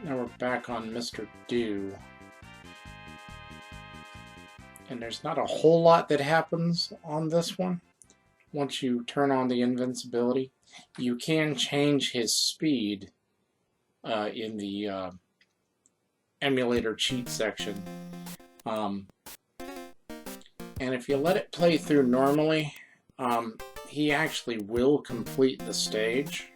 Now we're back on Mr. Do. And there's not a whole lot that happens on this one. Once you turn on the invincibility, you can change his speed in the emulator cheat section. And if you let it play through normally, he actually will complete the stage.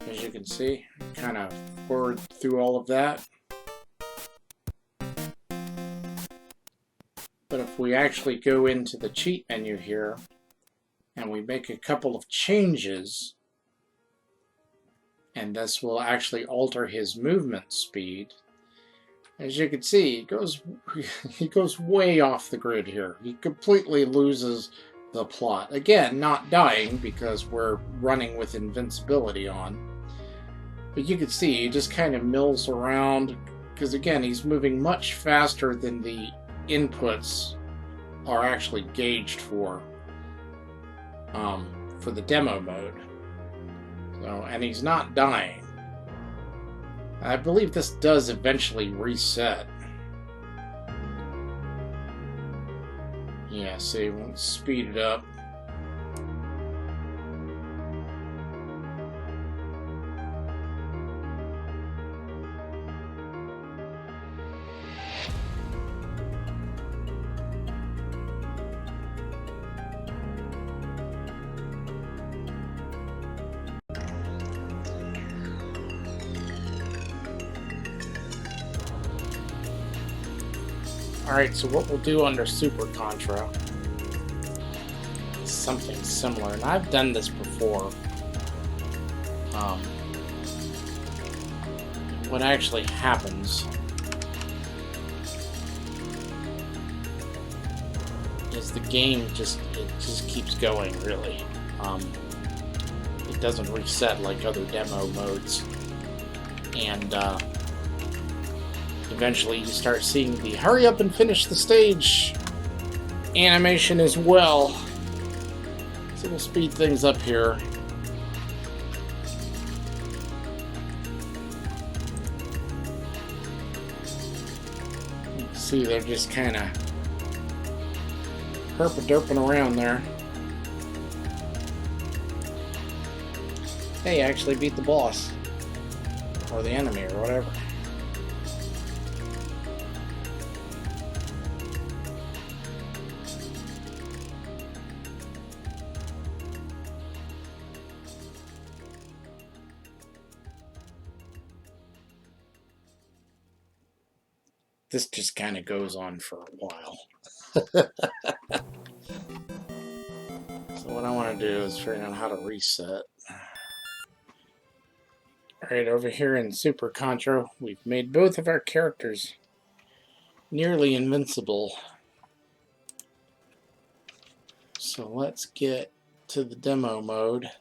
As you can see, kind of forward through all of that. But if we actually go into the cheat menu here, and we make a couple of changes, and this will actually alter his movement speed. As you can see, he goes way off the grid here. He completely loses the plot. Again, not dying because we're running with invincibility on. But you can see he just kind of mills around because again, he's moving much faster than the inputs are actually gauged for the demo mode. So, and he's not dying. I believe this does eventually reset. Yeah, see, we'll speed it up. Alright, so what we'll do under Super Contra is something similar, and I've done this before. What actually happens is the game just keeps going, really. It doesn't reset like other demo modes, and eventually you start seeing the hurry up and finish the stage animation as well. So we'll speed things up here. You can see they're just kind of herpa-derping around there. Hey, I actually beat the boss. Or the enemy, or whatever. This just kind of goes on for a while. So what I want to do is figure out how to reset. Alright, over here in Super Contra, we've made both of our characters nearly invincible. So let's get to the demo mode.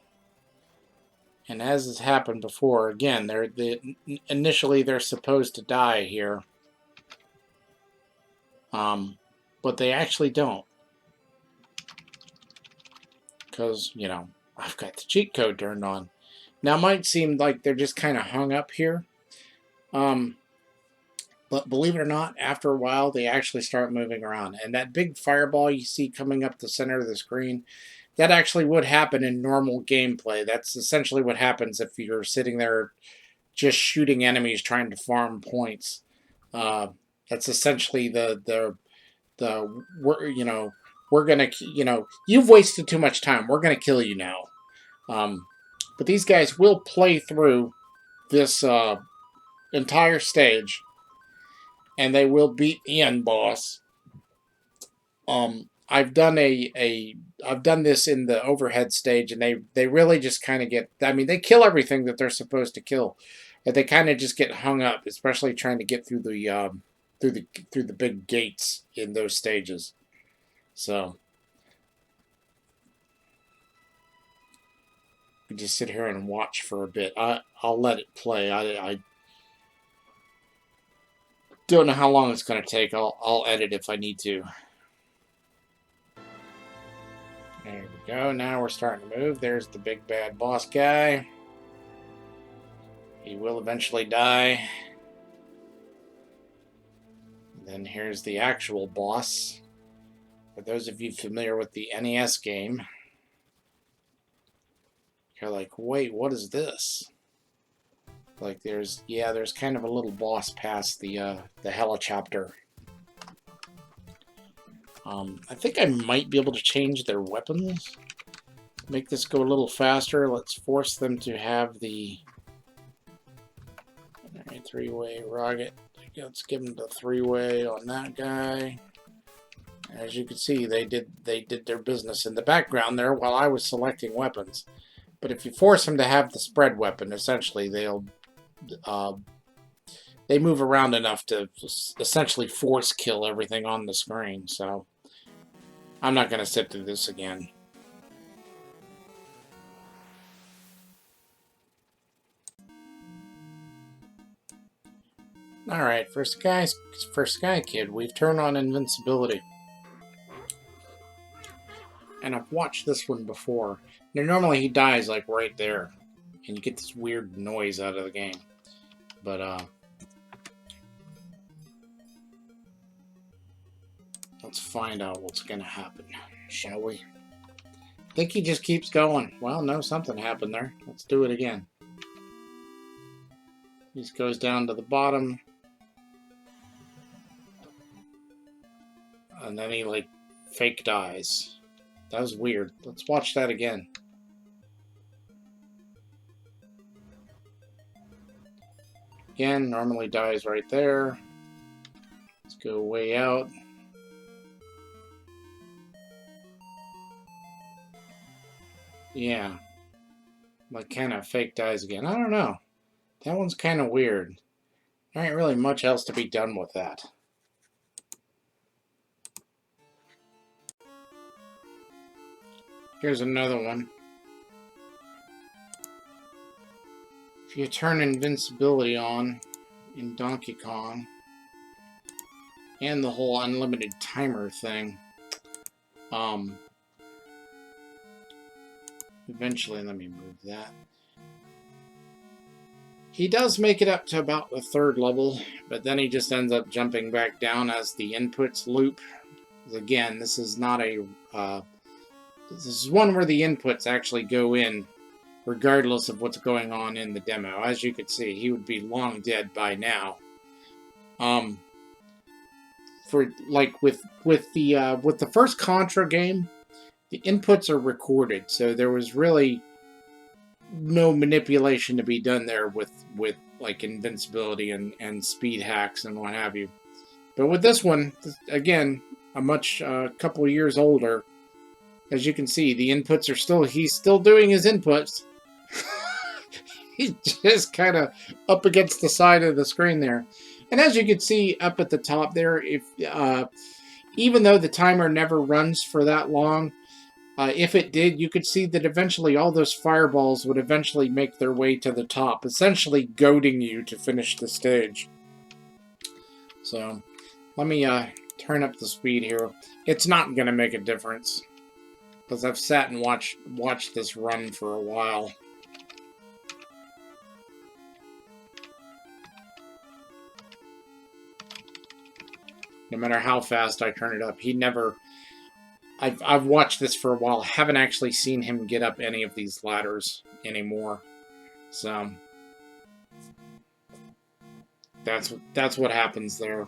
And as has happened before, again, initially they're supposed to die here. But they actually don't. Because, you know, I've got the cheat code turned on. Now, it might seem like they're just kind of hung up here. But believe it or not, after a while, they actually start moving around. And that big fireball you see coming up the center of the screen, that actually would happen in normal gameplay. That's essentially what happens if you're sitting there just shooting enemies trying to farm points. That's essentially we're gonna, you've wasted too much time. We're gonna kill you now. But these guys will play through this entire stage, and they will beat the end boss. I've done this in the overhead stage, and they really just kind of get. I mean, they kill everything that they're supposed to kill, and they kind of just get hung up, especially trying to get through the through the big gates in those stages. So we just sit here and watch for a bit. I'll let it play. I don't know how long it's going to take. I'll edit if I need to. There we go. Now we're starting to move. There's the big bad boss guy. He will eventually die. And then here's the actual boss. For those of you familiar with the NES game, you're like, wait, what is this? Like there's kind of a little boss past the helicopter. I think I might be able to change their weapons. Make this go a little faster. Let's force them to have the three-way rocket. Let's give them the three-way on that guy. As you can see, they did their business in the background there while I was selecting weapons. But if you force them to have the spread weapon, essentially they move around enough to essentially force kill everything on the screen. So I'm not going to sit through this again. Alright, for Sky Kid, we've turned on invincibility. And I've watched this one before. Now, normally he dies like right there. And you get this weird noise out of the game. But, let's find out what's going to happen, shall we? I think he just keeps going. Well, no, something happened there. Let's do it again. He just goes down to the bottom. And then he, like, fake dies. That was weird. Let's watch that again. Again, normally dies right there. Let's go way out. Yeah. Like, kind of fake dies again. I don't know. That one's kind of weird. There ain't really much else to be done with that. Here's another one. If you turn invincibility on in Donkey Kong and the whole unlimited timer thing, eventually, let me move that. He does make it up to about the 3rd level, but then he just ends up jumping back down as the inputs loop. Again, this is not a this is one where the inputs actually go in regardless of what's going on in the demo. As you can see, he would be long dead by now. For like with the first Contra game, the inputs are recorded, so there was really no manipulation to be done there with like invincibility and speed hacks and what have you. But with this one, again, a couple of years older. As you can see, the inputs are he's still doing his inputs. He's just kind of up against the side of the screen there. And as you can see up at the top there, even though the timer never runs for that long, if it did, you could see that eventually all those fireballs would eventually make their way to the top, essentially goading you to finish the stage. So, let me turn up the speed here. It's not going to make a difference, because I've sat and watched this run for a while. No matter how fast I turn it up, he never... I've watched this for a while. I haven't actually seen him get up any of these ladders anymore. So... That's what happens there.